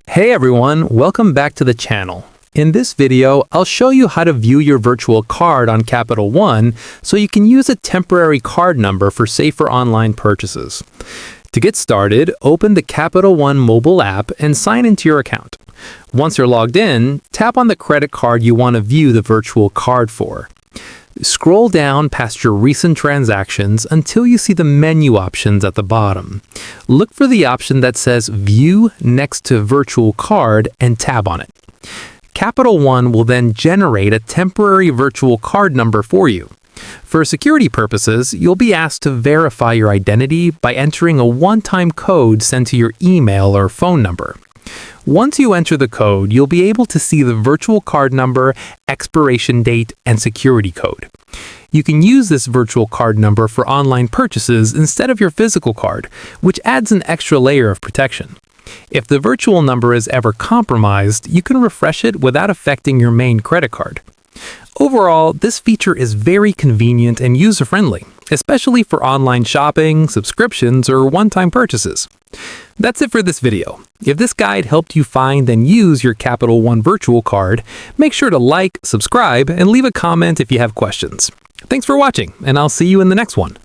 Hey everyone, welcome back to the channel. In this video, I'll show you how to view your virtual card on Capital One so you can use a temporary card number for safer online purchases. To get started, open the Capital One mobile app and sign into your account. Once you're logged in, tap on the credit card you want to view the virtual card for. Scroll down past your recent transactions until you see the menu options at the bottom. Look for the option that says View next to Virtual Card and tap on it. Capital One will then generate a temporary virtual card number for you. For security purposes, you'll be asked to verify your identity by entering a one-time code sent to your email or phone number. Once you enter the code, you'll be able to see the virtual card number, expiration date, and security code. You can use this virtual card number for online purchases instead of your physical card, which adds an extra layer of protection. If the virtual number is ever compromised, you can refresh it without affecting your main credit card. Overall, this feature is very convenient and user-friendly, especially for online shopping, subscriptions, or one-time purchases. That's it for this video. If this guide helped you find and use your Capital One virtual card, make sure to like, subscribe, and leave a comment if you have questions. Thanks for watching, and I'll see you in the next one.